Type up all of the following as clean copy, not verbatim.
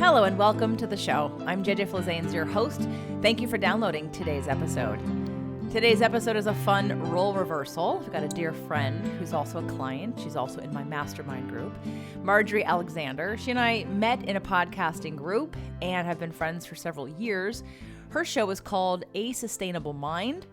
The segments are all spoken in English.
Hello and welcome to the show. I'm JJ Flazanes, your host. Thank you for downloading today's episode. Today's episode is a fun role reversal. I've got a dear friend who's also a client. She's also in my mastermind group, Marjorie Alexander. She and I met in a podcasting group and have been friends for several years. Her show is called A Sustainable Mind.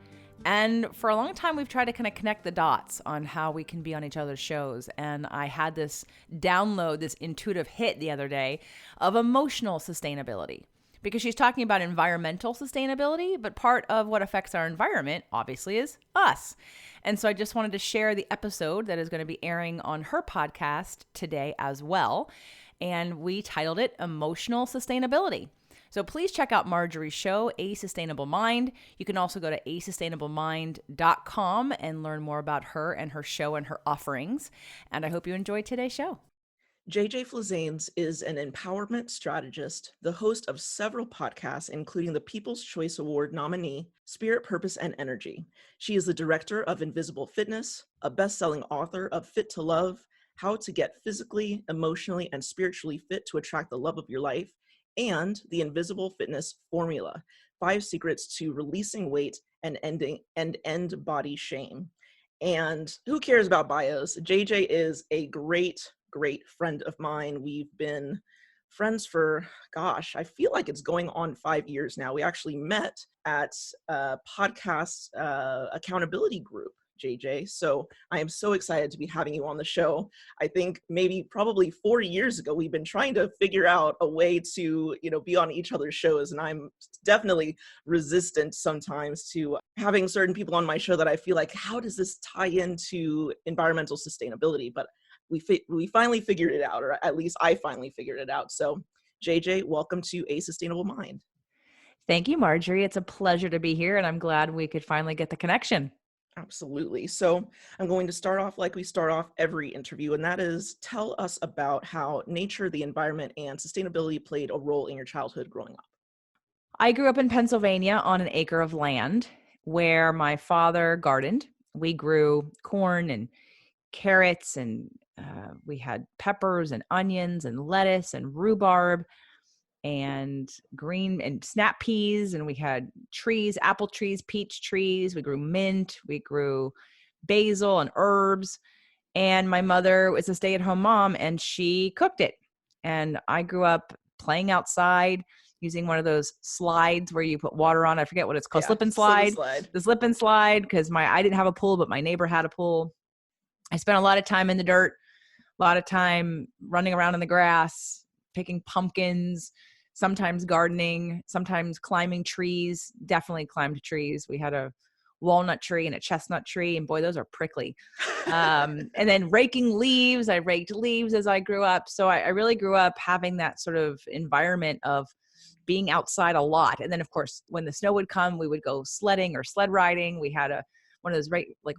And for a long time, we've tried to kind of connect the dots on how we can be on each other's shows. And I had this download, this intuitive hit the other day of emotional sustainability, because she's talking about environmental sustainability, but part of what affects our environment, obviously, is us. And so I just wanted to share the episode that is going to be airing on her podcast today as well. And we titled it Emotional Sustainability. So please check out Marjorie's show, A Sustainable Mind. You can also go to asustainablemind.com and learn more about her and her show and her offerings. And I hope you enjoyed today's show. JJ Flazanes is an empowerment strategist, the host of several podcasts, including the People's Choice Award nominee, Spirit, Purpose, and Energy. She is the director of Invisible Fitness, a best-selling author of Fit to Love, How to Get Physically, Emotionally, and Spiritually Fit to Attract the Love of Your Life, and the Invisible Fitness Formula, 5 Secrets to Releasing Weight and End Body Shame. And who cares about bios? JJ is a great friend of mine. We've been friends for, I feel like it's going on 5 years now. We actually met at a podcast accountability group, JJ. So I am so excited to be having you on the show. I think probably 4 years ago, we've been trying to figure out a way to, be on each other's shows. And I'm definitely resistant sometimes to having certain people on my show that I feel like, how does this tie into environmental sustainability? But we finally figured it out, or at least I finally figured it out. So JJ, welcome to A Sustainable Mind. Thank you, Marjorie. It's a pleasure to be here, and I'm glad we could finally get the connection. Absolutely. So I'm going to start off like we start off every interview, and that is tell us about how nature, the environment, and sustainability played a role in your childhood growing up. I grew up in Pennsylvania on an acre of land where my father gardened. We grew corn and carrots, and we had peppers and onions and lettuce and rhubarb and green and snap peas, and we had trees, apple trees, peach trees. We grew mint, we grew basil and herbs. And my mother was a stay-at-home mom, and she cooked it. And I grew up playing outside using one of those slides where you put water on. I forget what it's called. Slip and slide. The slip and slide, because I didn't have a pool, but my neighbor had a pool. I spent a lot of time in the dirt, a lot of time running around in the grass, picking pumpkins, sometimes gardening, sometimes climbing trees. Definitely climbed trees. We had a walnut tree and a chestnut tree, and boy, those are prickly. And then raking leaves. I raked leaves as I grew up. So I really grew up having that sort of environment of being outside a lot. And then, of course, when the snow would come, we would go sledding or sled riding. We had one of those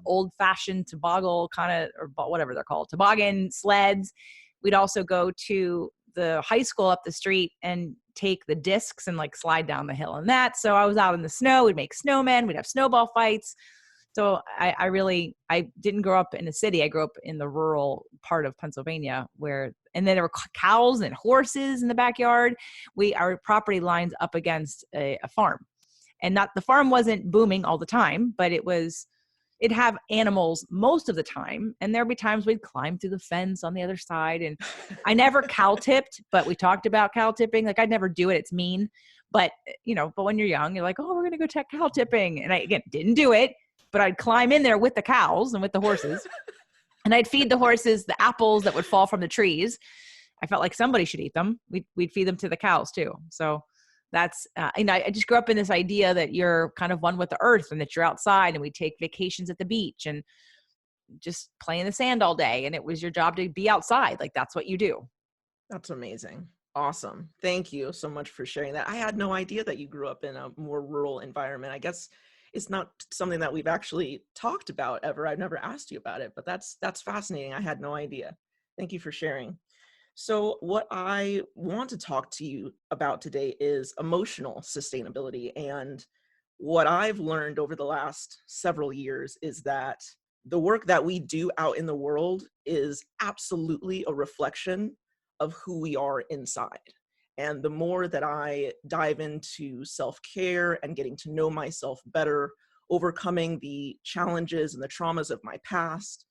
old-fashioned toboggan or whatever they're called, toboggan sleds. We'd also go to the high school up the street and take the discs and slide down the hill and that. So I was out in the snow. We'd make snowmen. We'd have snowball fights. So I didn't grow up in a city. I grew up in the rural part of Pennsylvania and then there were cows and horses in the backyard. Our property lines up against a farm, and the farm wasn't booming all the time, but it'd have animals most of the time. And there'd be times we'd climb through the fence on the other side. And I never cow tipped, but we talked about cow tipping. I'd never do it. It's mean. But, but when you're young, you're like, oh, we're going to go check cow tipping. And I, again, didn't do it, but I'd climb in there with the cows and with the horses. And I'd feed the horses the apples that would fall from the trees. I felt like somebody should eat them. We'd feed them to the cows too. So that's, I just grew up in this idea that you're kind of one with the earth and that you're outside, and we take vacations at the beach and just play in the sand all day. And it was your job to be outside. That's what you do. That's amazing. Awesome. Thank you so much for sharing that. I had no idea that you grew up in a more rural environment. I guess it's not something that we've actually talked about ever. I've never asked you about it, but that's fascinating. I had no idea. Thank you for sharing. So what I want to talk to you about today is emotional sustainability. And what I've learned over the last several years is that the work that we do out in the world is absolutely a reflection of who we are inside. And the more that I dive into self-care and getting to know myself better, overcoming the challenges and the traumas of my past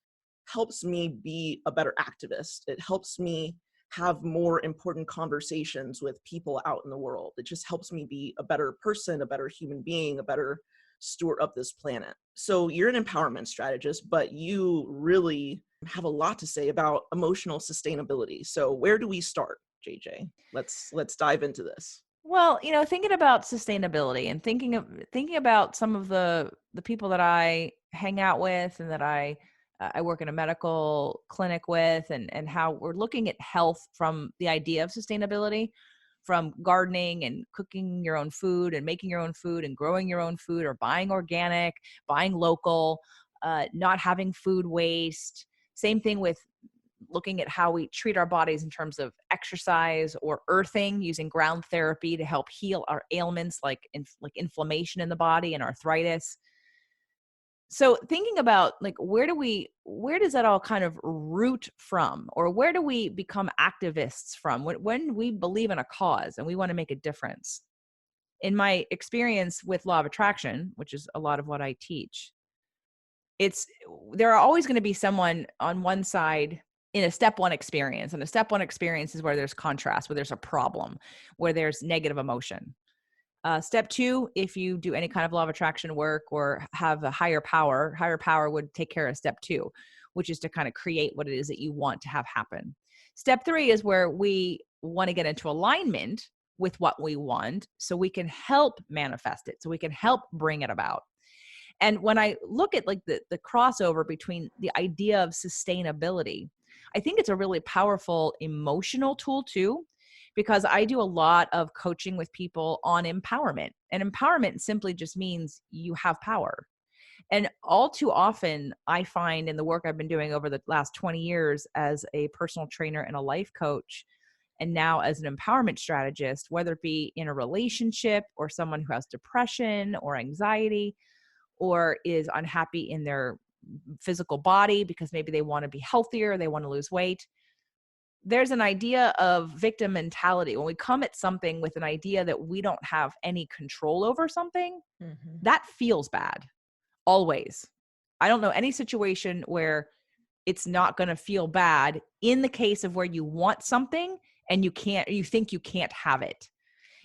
helps me be a better activist. It helps me have more important conversations with people out in the world. It just helps me be a better person, a better human being, a better steward of this planet. So you're an empowerment strategist, but you really have a lot to say about emotional sustainability. So where do we start, JJ? Let's dive into this. Well, thinking about sustainability and thinking about some of the people that I hang out with and that I work in a medical clinic with, and how we're looking at health from the idea of sustainability, from gardening and cooking your own food and making your own food and growing your own food, or buying organic, buying local, not having food waste. Same thing with looking at how we treat our bodies in terms of exercise or earthing, using ground therapy to help heal our ailments like inflammation in the body and arthritis. So thinking about, like, where does that all kind of root from, or where do we become activists from when we believe in a cause and we want to make a difference? In my experience with law of attraction, which is a lot of what I teach, it's there are always going to be someone on one side in a step one experience. And a step one experience is where there's contrast, where there's a problem, where there's negative emotion. Step two, if you do any kind of law of attraction work or have a higher power would take care of step two, which is to kind of create what it is that you want to have happen. Step three is where we want to get into alignment with what we want so we can help manifest it, so we can help bring it about. And when I look at like the crossover between the idea of sustainability, I think it's a really powerful emotional tool too, because I do a lot of coaching with people on empowerment. And empowerment simply just means you have power. And all too often, I find in the work I've been doing over the last 20 years as a personal trainer and a life coach, and now as an empowerment strategist, whether it be in a relationship or someone who has depression or anxiety, or is unhappy in their physical body because maybe they want to be healthier, they want to lose weight. There's an idea of victim mentality. When we come at something with an idea that we don't have any control over something, Mm-hmm. that feels bad, always. I don't know any situation where it's not going to feel bad in the case of where you want something and you think you can't have it.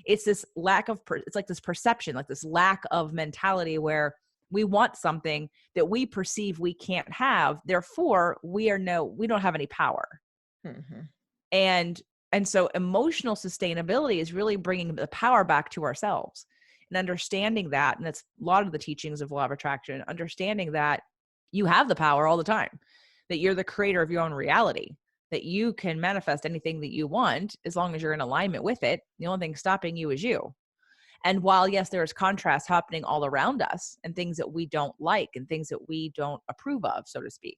It's this lack of, it's like this perception, like this lack of mentality where we want something that we perceive we can't have. Therefore, we don't have any power. Mm-hmm. And so emotional sustainability is really bringing the power back to ourselves and understanding that. And that's a lot of the teachings of law of attraction, understanding that you have the power all the time, that you're the creator of your own reality, that you can manifest anything that you want as long as you're in alignment with it. The only thing stopping you is you. And while, yes, there is contrast happening all around us and things that we don't like and things that we don't approve of, so to speak,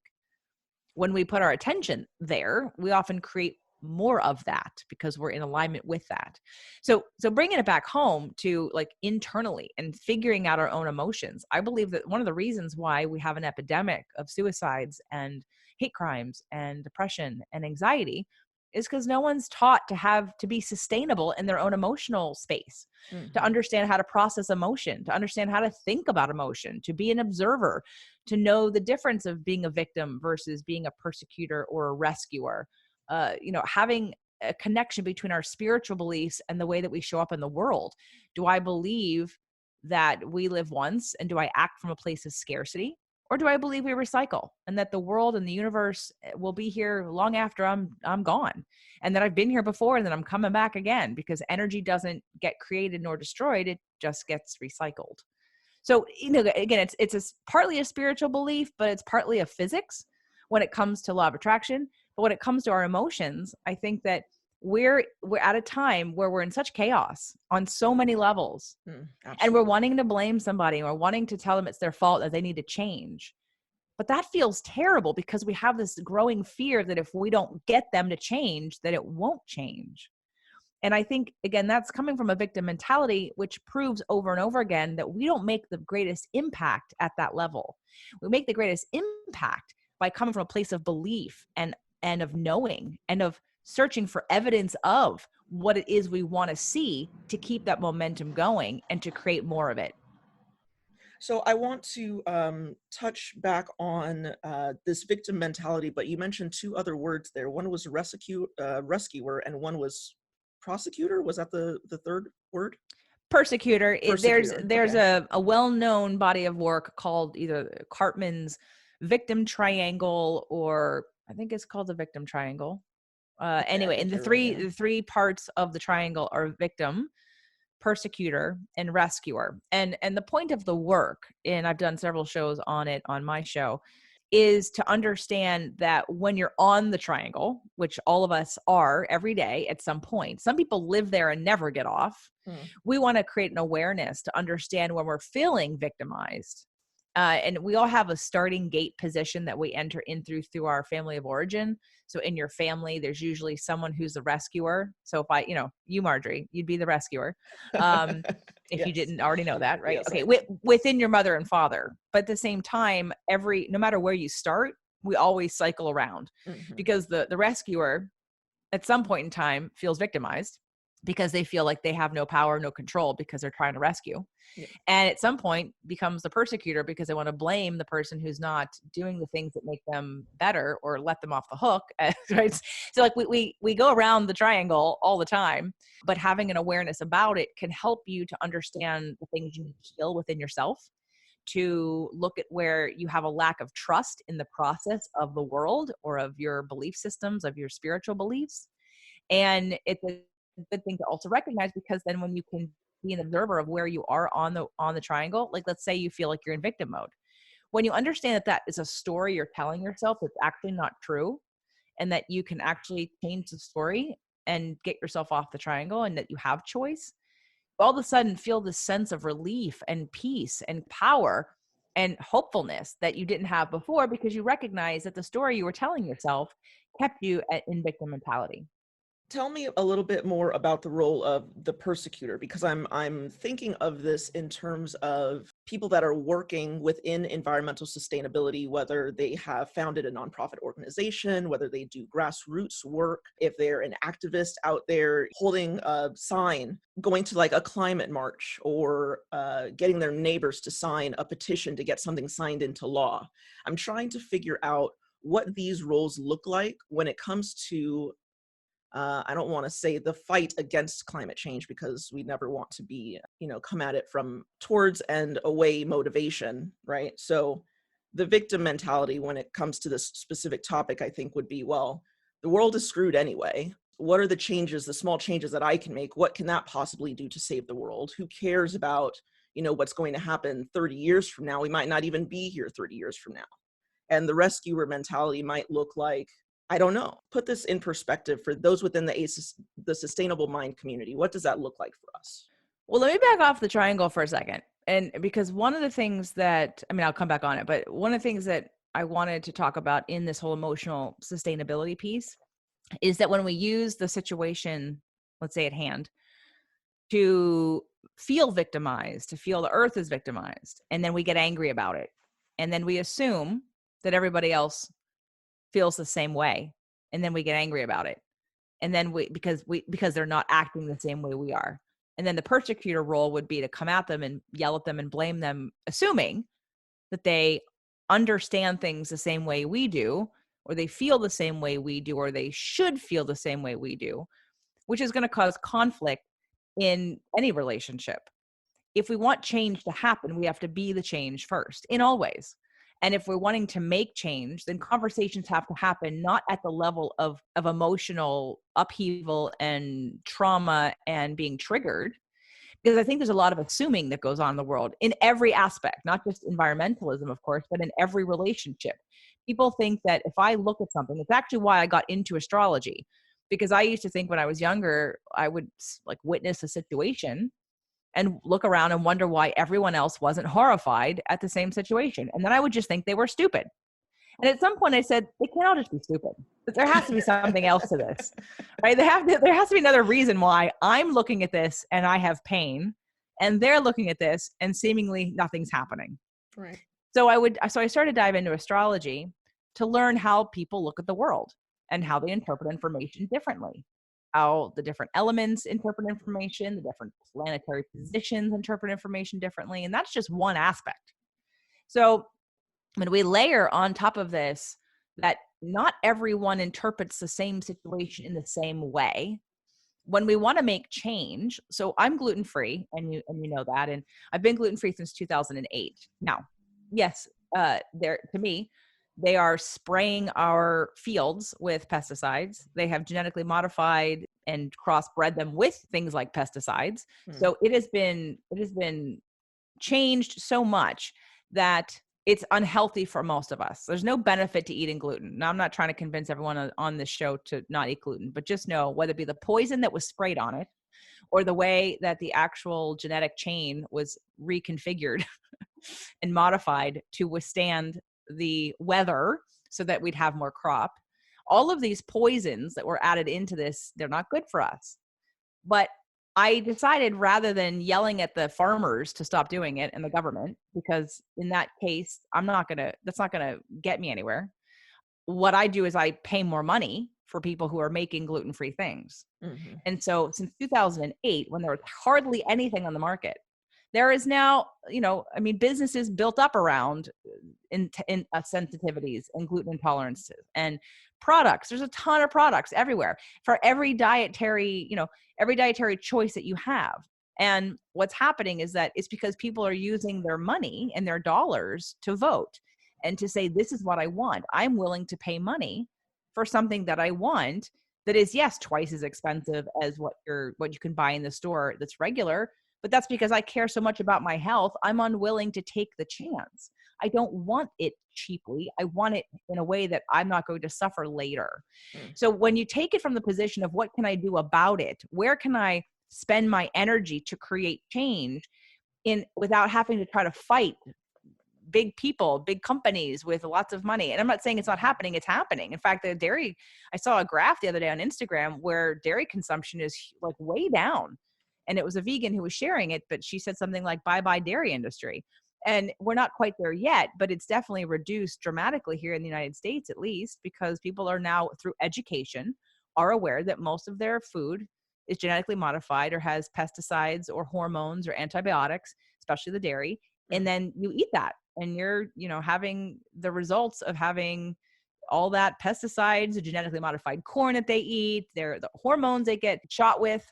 when we put our attention there, we often create more of that because we're in alignment with that. So bringing it back home to like internally and figuring out our own emotions. I believe that one of the reasons why we have an epidemic of suicides and hate crimes and depression and anxiety is because no one's taught to be sustainable in their own emotional space, to Mm-hmm. understand how to process emotion, to understand how to think about emotion, to be an observer, to know the difference of being a victim versus being a persecutor or a rescuer. Having a connection between our spiritual beliefs and the way that we show up in the world. Do I believe that we live once, and do I act from a place of scarcity? Or do I believe we recycle and that the world and the universe will be here long after I'm gone, and that I've been here before and that I'm coming back again, because energy doesn't get created nor destroyed. It just gets recycled. So, again, it's partly a spiritual belief, but it's partly a physics when it comes to law of attraction. But when it comes to our emotions, I think that we're at a time where we're in such chaos on so many levels, and we're Absolutely. wanting to blame somebody, or wanting to tell them it's their fault, that they need to change. But that feels terrible because we have this growing fear that if we don't get them to change, that it won't change. And I think, again, that's coming from a victim mentality, which proves over and over again that we don't make the greatest impact at that level. We make the greatest impact by coming from a place of belief and of knowing and of searching for evidence of what it is we want to see to keep that momentum going and to create more of it. So I want to touch back on this victim mentality, but you mentioned two other words there. One was rescuer, and one was prosecutor. Was that the third word? Persecutor. Persecutor. There's Okay. a well-known body of work called either Cartman's victim triangle, or I think it's called the victim triangle. Okay, I Anyway, and think you're right. Yeah. the three parts of the triangle are victim, persecutor, and rescuer. And the point of the work, and I've done several shows on it on my show, is to understand that when you're on the triangle, which all of us are every day at some point, some people live there and never get off. Hmm. We want to create an awareness to understand when we're feeling victimized. And we all have a starting gate position that we enter in through our family of origin. So in your family, there's usually someone who's the rescuer. So if you, Marjorie, you'd be the rescuer. If you Yes. didn't already know that, right? Yes, I Okay, know. within your mother and father. But at the same time, no matter where you start, we always cycle around, Hmm. because the rescuer at some point in time feels victimized because they feel like they have no power, no control, because they're trying to rescue. Yeah. And at some point becomes the persecutor because they want to blame the person who's not doing the things that make them better or let them off the hook. Right? So like we go around the triangle all the time, but having an awareness about it can help you to understand the things you need to heal within yourself, to look at where you have a lack of trust in the process of the world or of your belief systems, of your spiritual beliefs. And it's a good thing to also recognize, because then when you can be an observer of where you are on the triangle, like let's say you feel like you're in victim mode. When you understand that that is a story you're telling yourself that's actually not true, and that you can actually change the story and get yourself off the triangle, and that you have choice, all of a sudden feel this sense of relief and peace and power and hopefulness that you didn't have before, because you recognize that the story you were telling yourself kept you in victim mentality. Tell me a little bit more about the role of the persecutor, because I'm thinking of this in terms of people that are working within environmental sustainability, whether they have founded a nonprofit organization, whether they do grassroots work, if they're an activist out there holding a sign, going to like a climate march, or getting their neighbors to sign a petition to get something signed into law. I'm trying to figure out what these roles look like when it comes to I don't want to say the fight against climate change, because we never want to be, come at it from towards and away motivation, right? So the victim mentality when it comes to this specific topic, I think would be, well, the world is screwed anyway. What are the changes, the small changes that I can make? What can that possibly do to save the world? Who cares about, what's going to happen 30 years from now? We might not even be here 30 years from now. And the rescuer mentality might look like, I don't know. Put this in perspective for those within the sustainable mind community. What does that look like for us? Well, let me back off the triangle for a second. And because one of the things that, I mean, I'll come back on it, but one of the things that I wanted to talk about in this whole emotional sustainability piece is that when we use the situation, let's say at hand, to feel victimized, to feel the earth is victimized, and then we get angry about it. And then we assume that everybody else feels the same way. And then we get angry about it. And then because they're not acting the same way we are. And then the persecutor role would be to come at them and yell at them and blame them, assuming that they understand things the same way we do, or they feel the same way we do, or they should feel the same way we do, which is going to cause conflict in any relationship. If we want change to happen, we have to be the change first in all ways. And if we're wanting to make change, then conversations have to happen not at the level of emotional upheaval and trauma and being triggered, because I think there's a lot of assuming that goes on in the world in every aspect, not just environmentalism, of course, but in every relationship. People think that if I look at something, it's actually why I got into astrology, because I used to think when I was younger, I would like witness a situation and look around and wonder why everyone else wasn't horrified at the same situation. And then I would just think they were stupid. And at some point I said, they can't all just be stupid. But there has to be something else to this, right? There has to be another reason why I'm looking at this and I have pain, and they're looking at this and seemingly nothing's happening. Right. So I started to dive into astrology to learn how people look at the world. and how they interpret information differently, how the different elements interpret information, the different planetary positions interpret information differently. And that's just one aspect. So when we layer on top of this that not everyone interprets the same situation in the same way, when we want to make change, so I'm gluten free, and you know that, and I've been gluten free since 2008. Now, yes, they're to me, they are spraying our fields with pesticides. They have genetically modified and crossbred them with things like pesticides. Mm. So it has been changed so much that it's unhealthy for most of us. There's no benefit to eating gluten. Now, I'm not trying to convince everyone on this show to not eat gluten, but just know whether it be the poison that was sprayed on it or the way that the actual genetic chain was reconfigured and modified to withstand the weather so that we'd have more crop. All of these poisons that were added into this, they're not good for us. But I decided rather than yelling at the farmers to stop doing it and the government, because in that case, that's not gonna get me anywhere. What I do is I pay more money for people who are making gluten-free things. Mhm. And so since 2008, when there was hardly anything on the market, there is now, I mean, businesses built up around sensitivities and gluten intolerances and products. There's a ton of products everywhere for every dietary choice that you have. And what's happening is that it's because people are using their money and their dollars to vote and to say, this is what I want. I'm willing to pay money for something that I want that is, yes, twice as expensive as what you can buy in the store that's regular, but that's because I care so much about my health. I'm unwilling to take the chance. I don't want it cheaply. I want it in a way that I'm not going to suffer later. Mm. So when you take it from the position of what can I do about it? Where can I spend my energy to create change in without having to try to fight big people, big companies with lots of money? And I'm not saying it's not happening, it's happening. In fact, I saw a graph the other day on Instagram where dairy consumption is like way down. And it was a vegan who was sharing it, but she said something like, bye bye dairy industry. And we're not quite there yet, but it's definitely reduced dramatically here in the United States, at least, because people are now, through education, are aware that most of their food is genetically modified or has pesticides or hormones or antibiotics, especially the dairy. And Mm. then you eat that and you're, having the results of having all that pesticides, the genetically modified corn that they eat, the hormones they get shot with,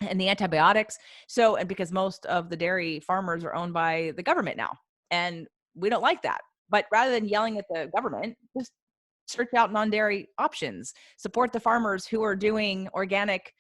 and the antibiotics. So, and because most of the dairy farmers are owned by the government now, and we don't like that. But rather than yelling at the government, just search out non-dairy options, support the farmers who are doing organic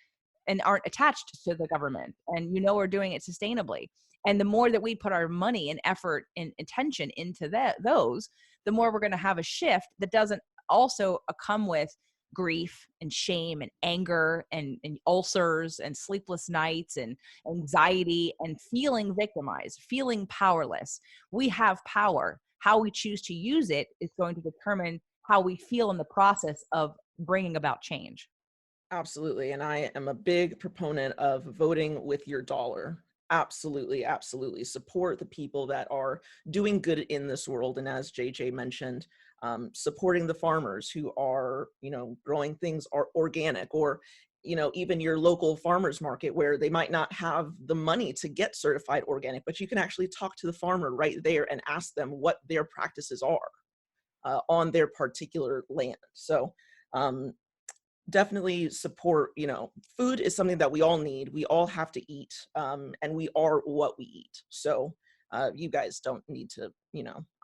and aren't attached to the government, and we're doing it sustainably. And the more that we put our money and effort and attention into those, the more we're going to have a shift that doesn't also come with grief and shame and anger and ulcers and sleepless nights and anxiety and feeling victimized, feeling powerless. We have power. How we choose to use it is going to determine how we feel in the process of bringing about change. Absolutely. And I am a big proponent of voting with your dollar. Absolutely, absolutely. Support the people that are doing good in this world. And as JJ mentioned, supporting the farmers who are, growing things are organic, or, even your local farmers market where they might not have the money to get certified organic, but you can actually talk to the farmer right there and ask them what their practices are on their particular land. So, um, definitely support, food is something that we all need. We all have to eat, and we are what we eat. So you guys don't need to,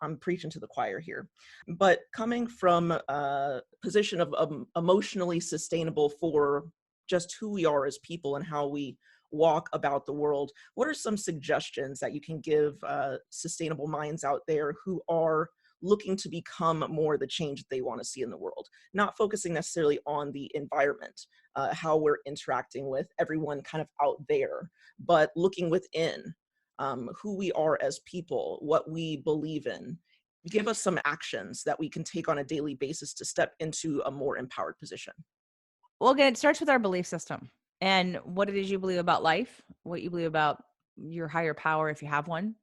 I'm preaching to the choir here. But coming from a position of emotionally sustainable for just who we are as people and how we walk about the world, what are some suggestions that you can give sustainable minds out there who are looking to become more the change that they want to see in the world, not focusing necessarily on the environment, how we're interacting with everyone kind of out there, but looking within, who we are as people, what we believe in? Give us some actions that we can take on a daily basis to step into a more empowered position. Well, again, it starts with our belief system and what it is you believe about life, what you believe about your higher power if you have one.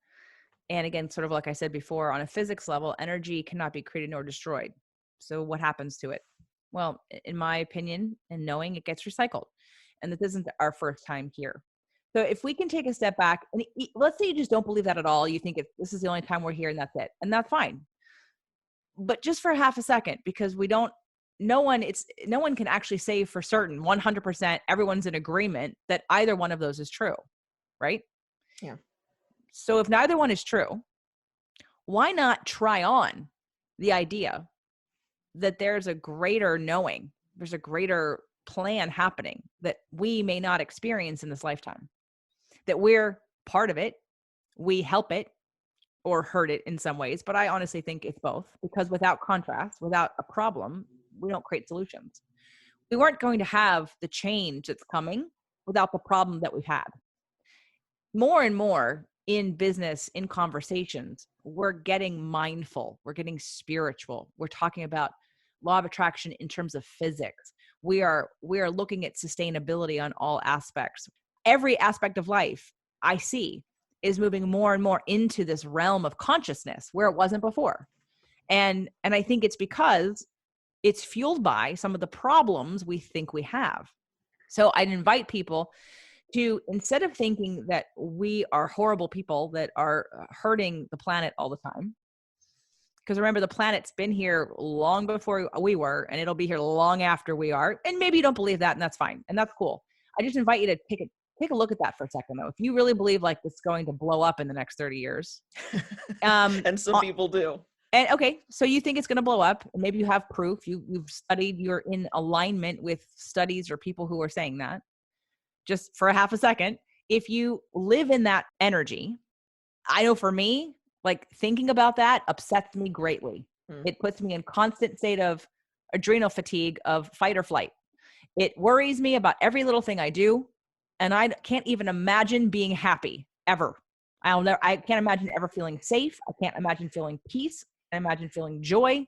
And again, sort of like I said before, on a physics level, energy cannot be created nor destroyed. So what happens to it? Well, in my opinion and knowing, it gets recycled. And this isn't our first time here. So if we can take a step back and let's say you just don't believe that at all, you think this is the only time we're here and that's it. And that's fine. But just for half a second, because no one can actually say for certain 100% everyone's in agreement that either one of those is true, right? Yeah. So if neither one is true, why not try on the idea that there's a greater knowing, there's a greater plan happening that we may not experience in this lifetime, that we're part of it, we help it or hurt it in some ways. But I honestly think it's both, because without contrast, without a problem, we don't create solutions. We weren't going to have the change that's coming without the problem that we've had. More and more in business, in conversations, we're getting mindful, we're getting spiritual. We're talking about law of attraction in terms of physics. We are looking at sustainability on all aspects. Every aspect of life I see is moving more and more into this realm of consciousness where it wasn't before. And I think it's because it's fueled by some of the problems we think we have. So I'd invite people to, instead of thinking that we are horrible people that are hurting the planet all the time, because remember, the planet's been here long before we were, and it'll be here long after we are. And maybe you don't believe that, and that's fine. And that's cool. I just invite you to take a look at that for a second, though. If you really believe like it's going to blow up in the next 30 years. And some people do. And okay, so you think it's going to blow up, and maybe you have proof, you've studied, you're in alignment with studies or people who are saying that. Just for a half a second, if you live in that energy, I know for me, like thinking about that upsets me greatly. It puts me in constant state of adrenal fatigue, of fight or flight. It worries me about every little thing I do. And I can't even imagine being happy ever. I can't imagine ever feeling safe. I can't imagine feeling peace. I can't imagine feeling joy.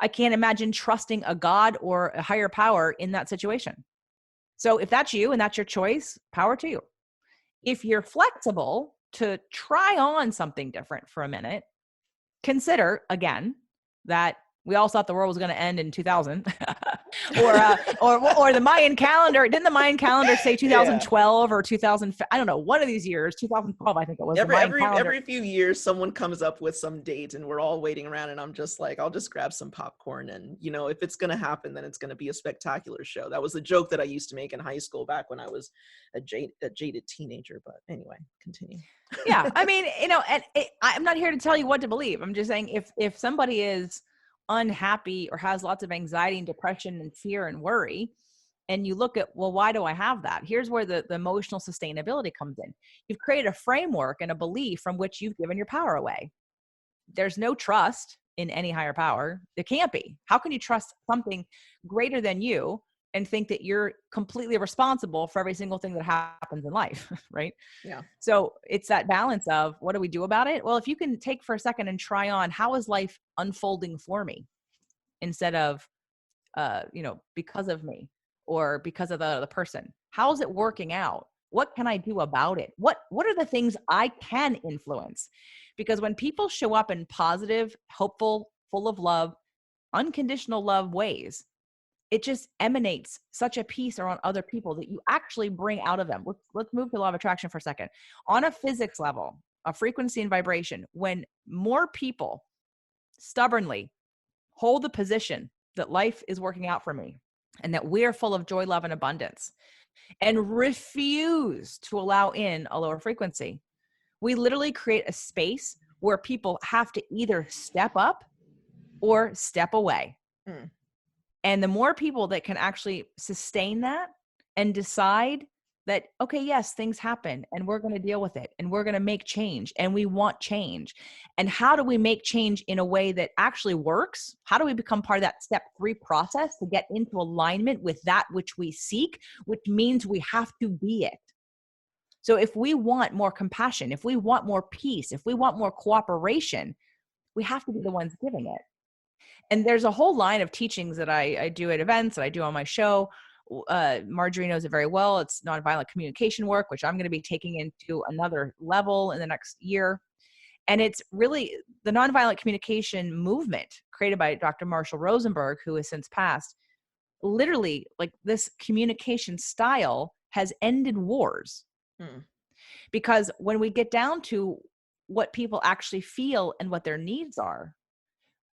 I can't imagine trusting a God or a higher power in that situation. So if that's you and that's your choice, power to you. If you're flexible to try on something different for a minute, consider again that we all thought the world was going to end in 2000 or the Mayan calendar. Didn't the Mayan calendar say 2012 or 2000? I don't know. One of these years, 2012, I think it was. Every few years, someone comes up with some date and we're all waiting around, and I'm just like, I'll just grab some popcorn. And, if it's going to happen, then it's going to be a spectacular show. That was the joke that I used to make in high school back when I was a jaded teenager. But anyway, continue. Yeah. I mean, I'm not here to tell you what to believe. I'm just saying if somebody is unhappy or has lots of anxiety and depression and fear and worry, and you look at, well, why do I have that? Here's where the emotional sustainability comes in. You've created a framework and a belief from which you've given your power away. There's no trust in any higher power. There can't be. How can you trust something greater than you and think that you're completely responsible for every single thing that happens in life, right? Yeah. So it's that balance of, what do we do about it? Well, if you can take for a second and try on, how is life unfolding for me, instead of, because of me or because of the other person. How is it working out? What can I do about it? What are the things I can influence? Because when people show up in positive, hopeful, full of love, unconditional love ways, it just emanates such a peace around other people that you actually bring out of them. Let's move to law of attraction for a second. On a physics level, a frequency and vibration, when more people stubbornly hold the position that life is working out for me and that we're full of joy, love, and abundance, and refuse to allow in a lower frequency, we literally create a space where people have to either step up or step away. And the more people that can actually sustain that and decide that, okay, yes, things happen and we're going to deal with it and we're going to make change and we want change. And how do we make change in a way that actually works? How do we become part of that step 3 process to get into alignment with that which we seek, which means we have to be it. So if we want more compassion, if we want more peace, if we want more cooperation, we have to be the ones giving it. And there's a whole line of teachings that I do at events, that I do on my show. Marjorie knows it very well. It's nonviolent communication work, which I'm going to be taking into another level in the next year. And it's really the nonviolent communication movement created by Dr. Marshall Rosenberg, who has since passed, literally, like, this communication style has ended wars. Hmm. Because when we get down to what people actually feel and what their needs are,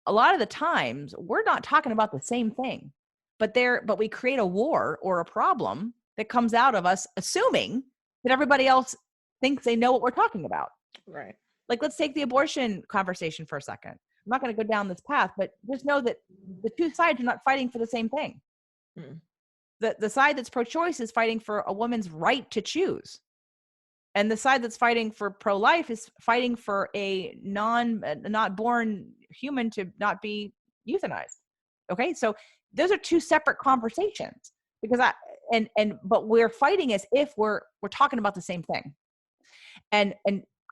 a lot of the times we're not talking about the same thing, but we create a war or a problem that comes out of us assuming that everybody else thinks they know what we're talking about. Right. Like, let's take the abortion conversation for a second. I'm not going to go down this path, but just know that the two sides are not fighting for the same thing. Hmm. The side that's pro-choice is fighting for a woman's right to choose. And the side that's fighting for pro-life is fighting for a not born human to not be euthanized. Okay, so those are two separate conversations, because but we're fighting as if we're talking about the same thing. And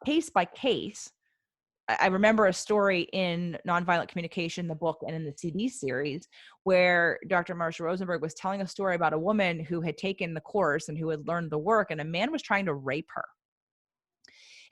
case by case, I remember a story in Nonviolent Communication, the book, and in the CD series, where Dr. Marshall Rosenberg was telling a story about a woman who had taken the course and who had learned the work, and a man was trying to rape her.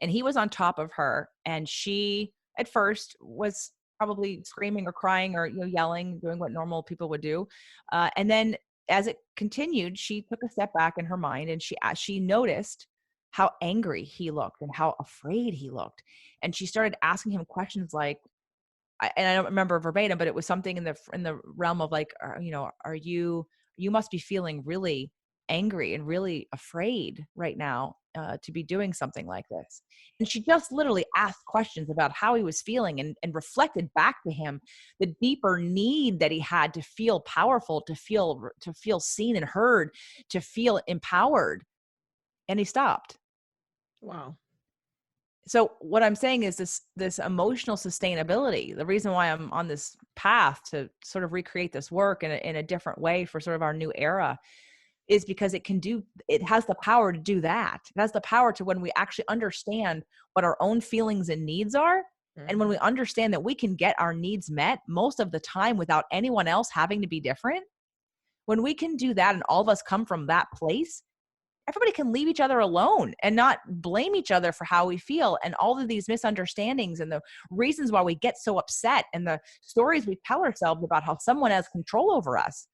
And he was on top of her, and she at first was probably screaming or crying or, yelling, doing what normal people would do. And then as it continued, she took a step back in her mind, and she noticed how angry he looked and how afraid he looked. And she started asking him questions like, and I don't remember verbatim, but it was something in the realm of like, are you must be feeling really angry and really afraid right now, to be doing something like this. And she just literally asked questions about how he was feeling, and reflected back to him the deeper need that he had to feel powerful, to feel seen and heard, to feel empowered. And he stopped. Wow. So what I'm saying is this emotional sustainability, the reason why I'm on this path to sort of recreate this work in a different way for sort of our new era, is because it has the power to do that. It has the power to, when we actually understand what our own feelings and needs are, and when Hmm. we understand that we can get our needs met most of the time without anyone else having to be different, when we can do that and all of us come from that place, everybody can leave each other alone and not blame each other for how we feel, and all of these misunderstandings and the reasons why we get so upset and the stories we tell ourselves about how someone has control over us.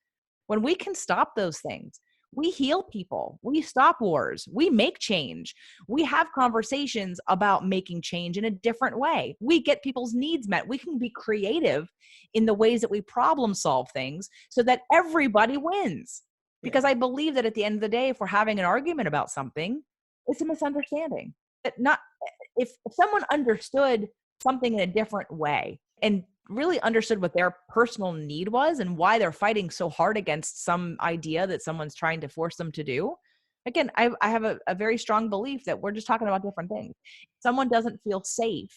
When we can stop those things, we heal people, we stop wars, we make change, we have conversations about making change in a different way, we get people's needs met, we can be creative in the ways that we problem solve things so that everybody wins. Yeah. Because I believe that at the end of the day, if we're having an argument about something, it's a misunderstanding. That not if someone understood something in a different way and really understood what their personal need was and why they're fighting so hard against some idea that someone's trying to force them to do. Again, I have a very strong belief that we're just talking about different things. Someone doesn't feel safe,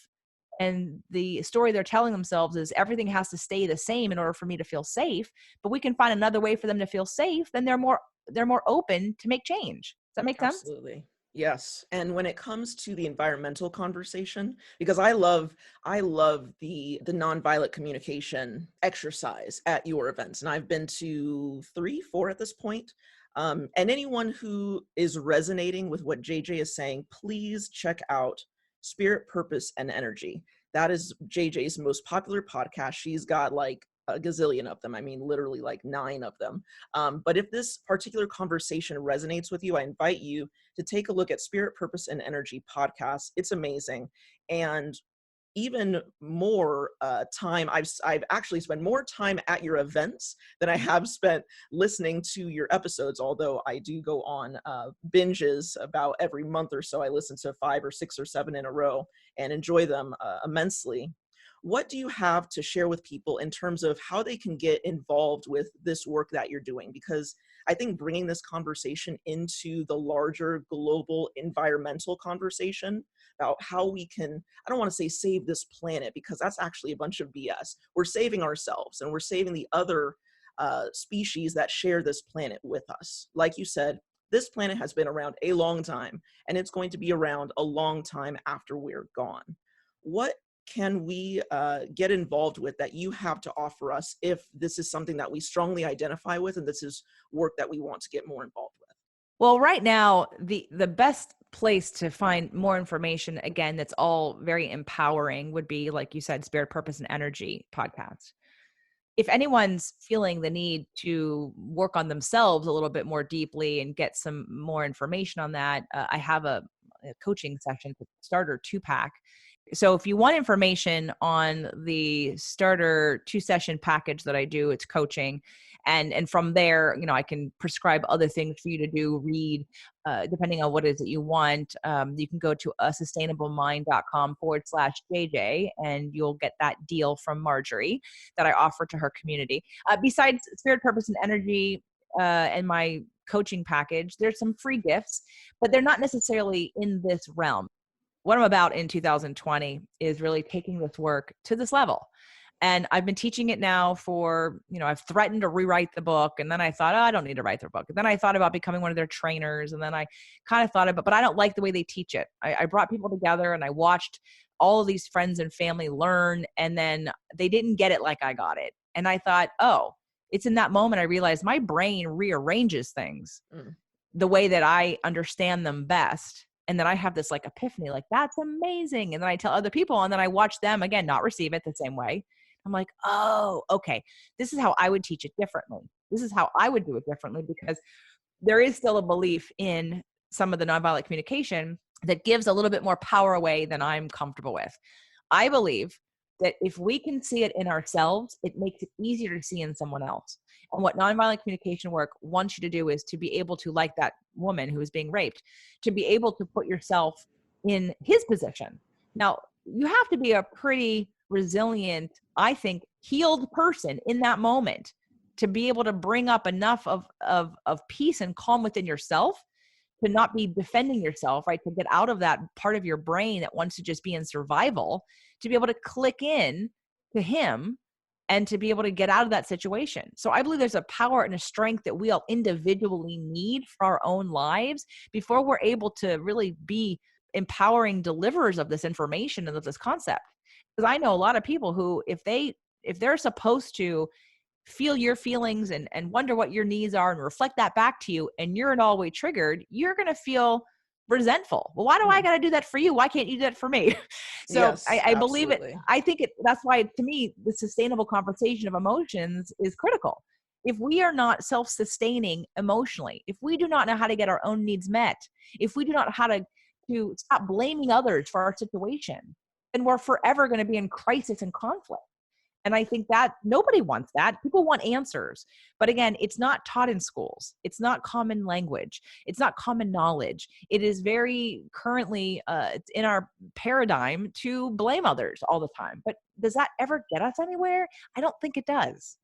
and the story they're telling themselves is everything has to stay the same in order for me to feel safe, but we can find another way for them to feel safe, then they're more open to make change. Does that make sense? Absolutely. Yes. And when it comes to the environmental conversation, because I love the nonviolent communication exercise at your events. And I've been to 3, 4 at this point. And anyone who is resonating with what JJ is saying, please check out Spirit, Purpose, and Energy. That is JJ's most popular podcast. She's got like a gazillion of them. I mean, literally like 9 of them. But if this particular conversation resonates with you, I invite you to take a look at Spirit, Purpose, and Energy podcast. It's amazing. And even more time, I've actually spent more time at your events than I have spent listening to your episodes, although I do go on binges about every month or so. I listen to 5 or 6 or 7 in a row and enjoy them immensely. What do you have to share with people in terms of how they can get involved with this work that you're doing? Because I think bringing this conversation into the larger global environmental conversation about how we can, I don't want to say save this planet, because that's actually a bunch of BS. We're saving ourselves and we're saving the other species that share this planet with us. Like you said, this planet has been around a long time, and it's going to be around a long time after we're gone. What can we get involved with that you have to offer us if this is something that we strongly identify with and this is work that we want to get more involved with? Well, right now, the best place to find more information, again, that's all very empowering would be, like you said, Spirit, Purpose, and Energy podcast. If anyone's feeling the need to work on themselves a little bit more deeply and get some more information on that, I have a coaching session, starter 2-pack. So if you want information on the starter 2-session package that I do, it's coaching. And from there, I can prescribe other things for you to do, read, depending on what it is that you want. You can go to asustainablemind.com/JJ, and you'll get that deal from Marjorie that I offer to her community. Besides Spirit, Purpose, and Energy, and my coaching package, there's some free gifts, but they're not necessarily in this realm. What I'm about in 2020 is really taking this work to this level. And I've been teaching it now for, I've threatened to rewrite the book. And then I thought, oh, I don't need to write their book. And then I thought about becoming one of their trainers. And then I kind of thought about, but I don't like the way they teach it. I brought people together and I watched all of these friends and family learn. And then they didn't get it like I got it. And I thought, oh, it's in that moment I realized my brain rearranges things the way that I understand them best. And then I have this like epiphany, like, that's amazing. And then I tell other people, and then I watch them again, not receive it the same way. I'm like, oh, okay. This is how I would teach it differently. This is how I would do it differently, because there is still a belief in some of the nonviolent communication that gives a little bit more power away than I'm comfortable with. I believe that if we can see it in ourselves, it makes it easier to see in someone else. And what nonviolent communication work wants you to do is to be able to, like that woman who was being raped, to be able to put yourself in his position. Now, you have to be a pretty resilient, I think, healed person in that moment to be able to bring up enough of peace and calm within yourself to not be defending yourself, right? To get out of that part of your brain that wants to just be in survival, to be able to click in to him and to be able to get out of that situation. So I believe there's a power and a strength that we all individually need for our own lives before we're able to really be empowering deliverers of this information and of this concept. Because I know a lot of people who, if they're supposed to feel your feelings and wonder what your needs are and reflect that back to you, and you're in all way triggered, you're going to feel resentful. Well, why do I got to do that for you? Why can't you do that for me? So Yes, I believe it. absolutely. I think that's why, to me, the sustainable conversation of emotions is critical. If we are not self-sustaining emotionally, if we do not know how to get our own needs met, if we do not know how to stop blaming others for our situation, then we're forever going to be in crisis and conflict. And I think that nobody wants that. People want answers. But again, it's not taught in schools. It's not common language. It's not common knowledge. It is very currently it's in our paradigm to blame others all the time. But does that ever get us anywhere? I don't think it does.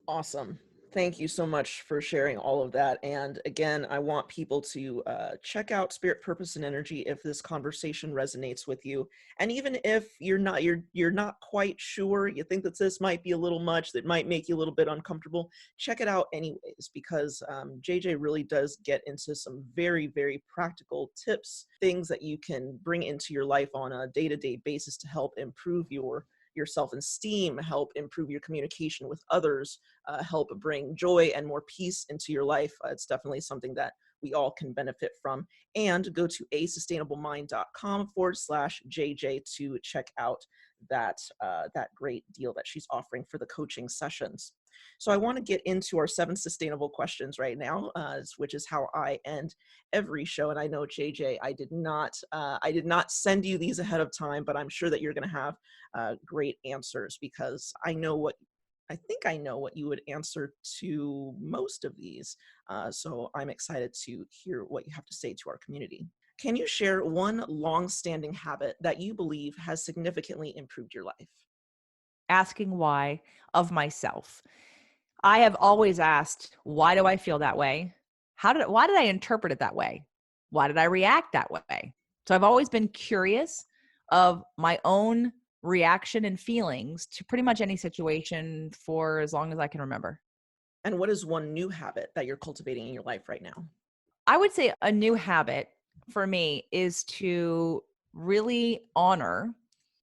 Awesome. Thank you so much for sharing all of that. And again, I want people to check out Spirit, Purpose, and Energy if this conversation resonates with you. And even if you're not quite sure, you think that this might be a little much, that might make you a little bit uncomfortable, check it out anyways, because JJ really does get into some very, very practical tips, things that you can bring into your life on a day-to-day basis to help improve your self-esteem, help improve your communication with others, help bring joy and more peace into your life. It's definitely something that we all can benefit from. And go to asustainablemind.com/JJ to check out that great deal that she's offering for the coaching sessions. So I want to get into our 7 sustainable questions right now, which is how I end every show. And I know, JJ, I did not send you these ahead of time, but I'm sure that you're going to have great answers, because I think I know what you would answer to most of these. So I'm excited to hear what you have to say to our community. Can you share one long-standing habit that you believe has significantly improved your life? Asking why of myself. I have always asked, why do I feel that way? Why did I interpret it that way? Why did I react that way? So I've always been curious of my own reaction and feelings to pretty much any situation for as long as I can remember. And what is one new habit that you're cultivating in your life right now? I would say a new habit for me is to really honor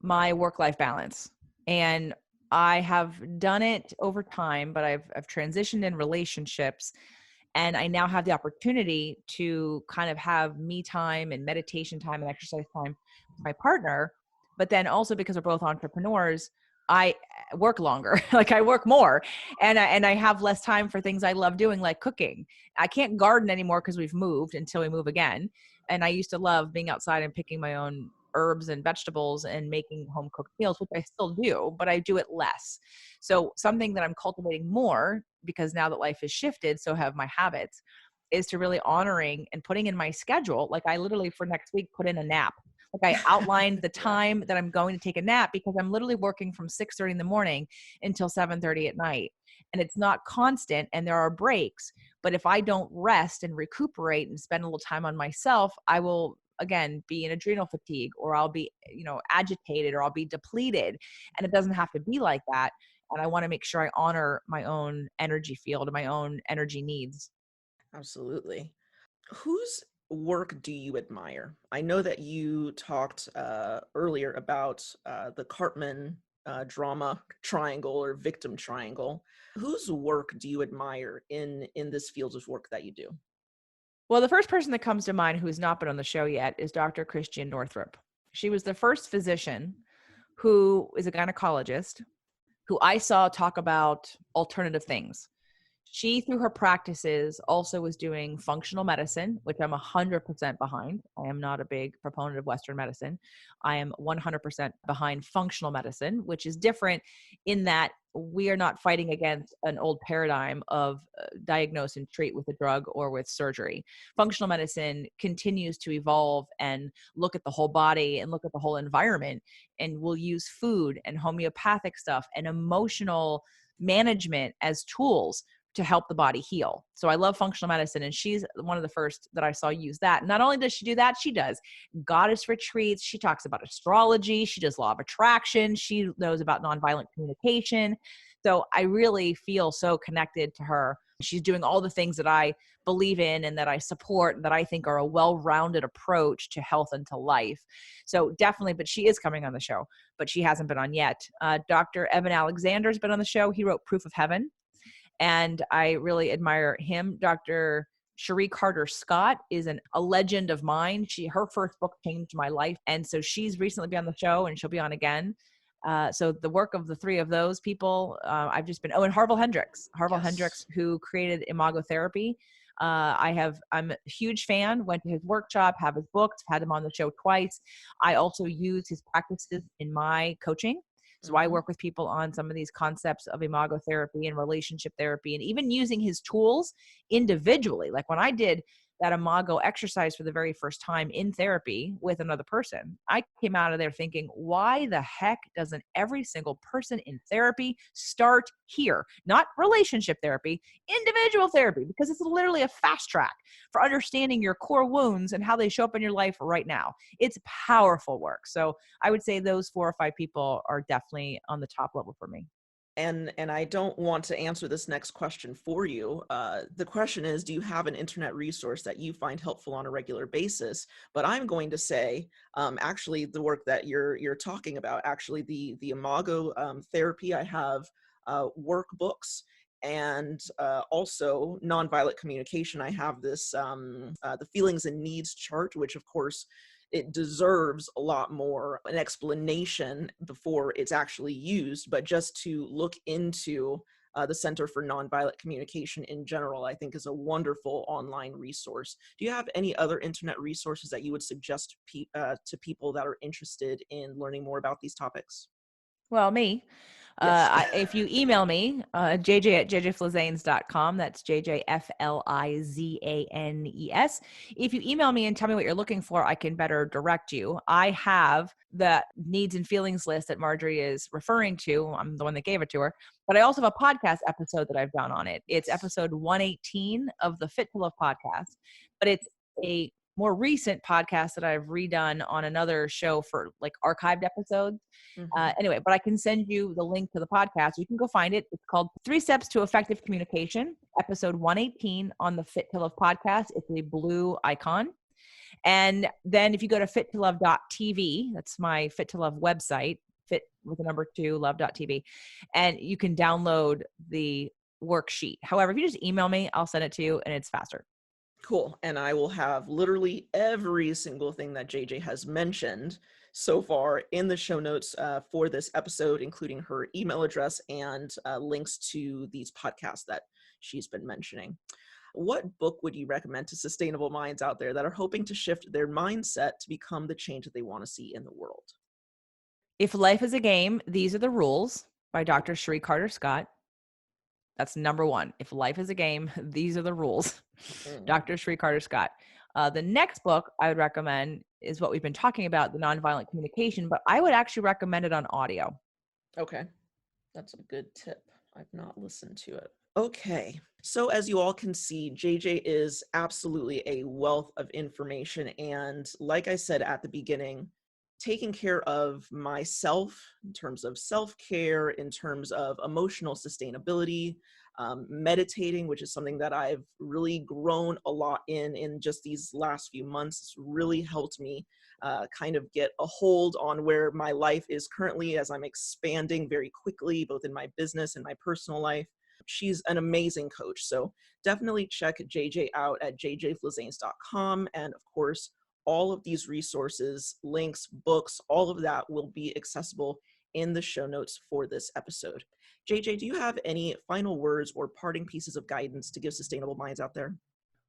my work-life balance. And I have done it over time, but I've transitioned in relationships. And I now have the opportunity to kind of have me time and meditation time and exercise time with my partner. But then also because we're both entrepreneurs, I work longer. Like I work more, and I have less time for things I love doing, like cooking. I can't garden anymore because we've moved until we move again. And I used to love being outside and picking my own herbs and vegetables and making home cooked meals, which I still do, but I do it less. So something that I'm cultivating more, because now that life has shifted, so have my habits, is to really honoring and putting in my schedule. Like I literally for next week put in a nap. Like I outlined the Yeah, time that I'm going to take a nap, because I'm literally working from 6:30 in the morning until 7:30 at night. And it's not constant and there are breaks, but if I don't rest and recuperate and spend a little time on myself, I will again be in adrenal fatigue, or I'll be, agitated, or I'll be depleted. And it doesn't have to be like that. And I want to make sure I honor my own energy field and my own energy needs. absolutely. Whose work do you admire? I know that you talked earlier about the Cartman drama triangle or victim triangle. Whose work do you admire in this field of work that you do? Well, the first person that comes to mind who's not been on the show yet is Dr. Christian Northrup. She was the first physician who is a gynecologist who I saw talk about alternative things. She, through her practices, also was doing functional medicine, which I'm 100% behind. I am not a big proponent of Western medicine. I am 100% behind functional medicine, which is different in that we are not fighting against an old paradigm of diagnose and treat with a drug or with surgery. Functional medicine continues to evolve and look at the whole body and look at the whole environment, and will use food and homeopathic stuff and emotional management as tools to help the body heal. So I love functional medicine, and she's one of the first that I saw use that. Not only does she do that, she does goddess retreats. She talks about astrology. She does law of attraction. She knows about nonviolent communication. So I really feel so connected to her. She's doing all the things that I believe in and that I support and that I think are a well-rounded approach to health and to life. So definitely, but she is coming on the show, but she hasn't been on yet. Dr. Evan Alexander has been on the show. He wrote Proof of Heaven, and I really admire him. Dr. Cherie Carter Scott is a legend of mine. Her first book changed my life, and so she's recently been on the show, and she'll be on again. So the work of the three of those people, I've just been. Oh, and Harville Yes. Hendricks, who created imagotherapy. I'm a huge fan. Went to his workshop, have his books, had him on the show twice. I also use his practices in my coaching. So I Hmm. work with people on some of these concepts of imagotherapy and relationship therapy, and even using his tools individually. Like when I did that imago exercise for the very first time in therapy with another person, I came out of there thinking, why the heck doesn't every single person in therapy start here? Not relationship therapy, individual therapy, because it's literally a fast track for understanding your core wounds and how they show up in your life right now. It's powerful work. So I would say those 4 or 5 people are definitely on the top level for me. And I don't want to answer this next question for you. The question is, do you have an internet resource that you find helpful on a regular basis? But I'm going to say, actually, the work that you're talking about, actually, the Imago therapy, I have workbooks, and also nonviolent communication. I have this the feelings and needs chart, which of course it deserves a lot more an explanation before it's actually used, but just to look into the Center for Nonviolent Communication in general, I think is a wonderful online resource. Do you have any other internet resources that you would suggest to people that are interested in learning more about these topics? Well, me. Yes. If you email me, jj@jjflizanes.com, that's JJFLIZANES. If you email me and tell me what you're looking for, I can better direct you. I have the needs and feelings list that Marjorie is referring to. I'm the one that gave it to her, but I also have a podcast episode that I've done on it. It's Yes. episode 118 of the Fit to Love podcast, but it's a more recent podcast that I've redone on another show for like archived episodes. Hmm. Anyway, but I can send you the link to the podcast. You can go find it. It's called Three Steps to Effective Communication, episode 118 on the Fit to Love podcast. It's a blue icon. And then if you go to fittolove.tv, that's my Fit to Love website, fit with the number 2, love.tv, and you can download the worksheet. However, if you just email me, I'll send it to you and it's faster. Cool. And I will have literally every single thing that JJ has mentioned so far in the show notes for this episode, including her email address and links to these podcasts that she's been mentioning. What book would you recommend to sustainable minds out there that are hoping to shift their mindset to become the change that they want to see in the world? If Life is a Game, These Are the Rules by Dr. Sheree Carter Scott. That's number one. If Life is a Game, These Are the Rules. Dr. Sheree Carter Scott. The next book I would recommend is what we've been talking about, the nonviolent communication, but I would actually recommend it on audio. Okay. That's a good tip. I've not listened to it. Okay. So as you all can see, JJ is absolutely a wealth of information. And like I said at the beginning, taking care of myself in terms of self-care, in terms of emotional sustainability, meditating, which is something that I've really grown a lot in just these last few months. It's really helped me kind of get a hold on where my life is currently as I'm expanding very quickly, both in my business and my personal life. She's an amazing coach. So definitely check JJ out at jjflizanes.com. And of course, all of these resources, links, books, all of that will be accessible in the show notes for this episode. JJ, do you have any final words or parting pieces of guidance to give sustainable minds out there?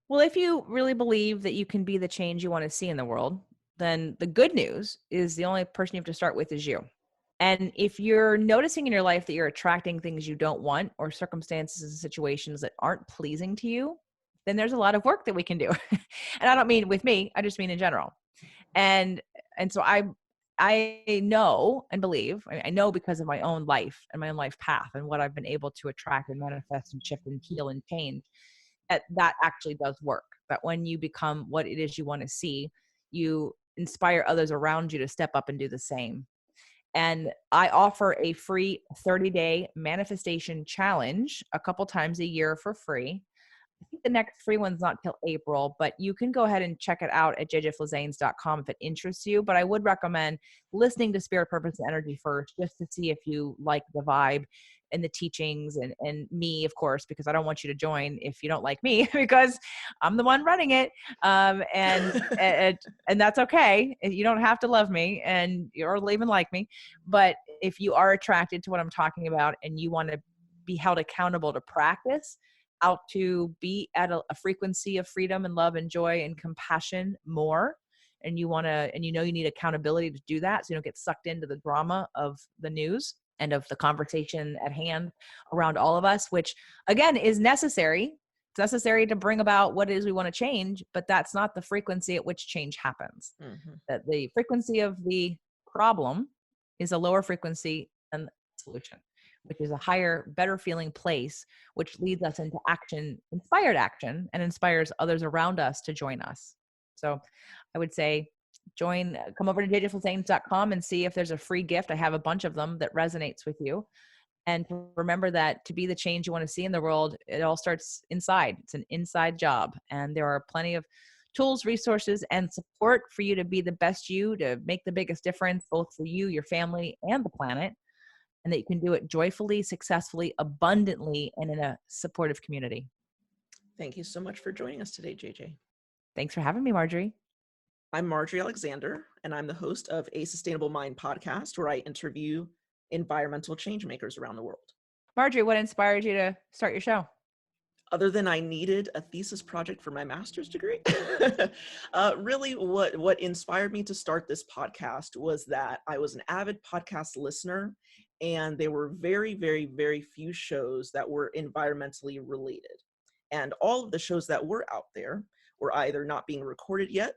Well, if you really believe that you can be the change you want to see in the world, then the good news is the only person you have to start with is you. And if you're noticing in your life that you're attracting things you don't want or circumstances and situations that aren't pleasing to you, then there's a lot of work that we can do. And I don't mean with me, I just mean in general. And so I know and believe, I know because of my own life and my own life path and what I've been able to attract and manifest and shift and heal and change, that actually does work. That when you become what it is you want to see, you inspire others around you to step up and do the same. And I offer a free 30-day manifestation challenge a couple times a year for free. I think the next free one's not till April, but you can go ahead and check it out at jjflizanes.com if it interests you. But I would recommend listening to Spirit, Purpose, and Energy first, just to see if you like the vibe and the teachings and me, of course, because I don't want you to join if you don't like me, because I'm the one running it. And that's okay. You don't have to love me or even like me. But if you are attracted to what I'm talking about and you want to be held accountable to practice, out to be at a frequency of freedom and love and joy and compassion more, and you need accountability to do that so you don't get sucked into the drama of the news and of the conversation at hand around all of us, which again is necessary. It's necessary to bring about what it is we want to change, but that's not the frequency at which change happens. Mm-hmm. That the frequency of the problem is a lower frequency than the solution, which is a higher, better feeling place, which leads us into action, inspired action, and inspires others around us to join us. So I would say come over to jjflizanes.com and see if there's a free gift. I have a bunch of them that resonates with you. And remember that to be the change you want to see in the world, it all starts inside. It's an inside job. And there are plenty of tools, resources, and support for you to be the best you, to make the biggest difference, both for you, your family, and the planet. And that you can do it joyfully, successfully, abundantly, and in a supportive community. Thank you so much for joining us today, JJ. Thanks for having me, Marjorie. I'm Marjorie Alexander, and I'm the host of A Sustainable Mind podcast, where I interview environmental change makers around the world. Marjorie, what inspired you to start your show? Other than I needed a thesis project for my master's degree, really what inspired me to start this podcast was that I was an avid podcast listener, and there were very, very, very few shows that were environmentally related. And all of the shows that were out there were either not being recorded yet,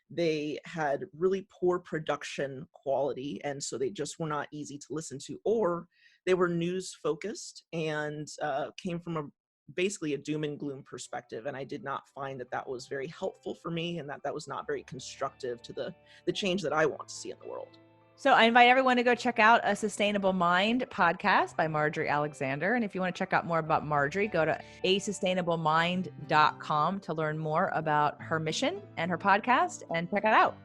they had really poor production quality, and so they just were not easy to listen to, or they were news focused and came from basically a doom and gloom perspective. And I did not find that was very helpful for me, and that was not very constructive to the change that I want to see in the world. So I invite everyone to go check out A Sustainable Mind podcast by Marjorie Alexander. And if you want to check out more about Marjorie, go to asustainablemind.com to learn more about her mission and her podcast and check it out.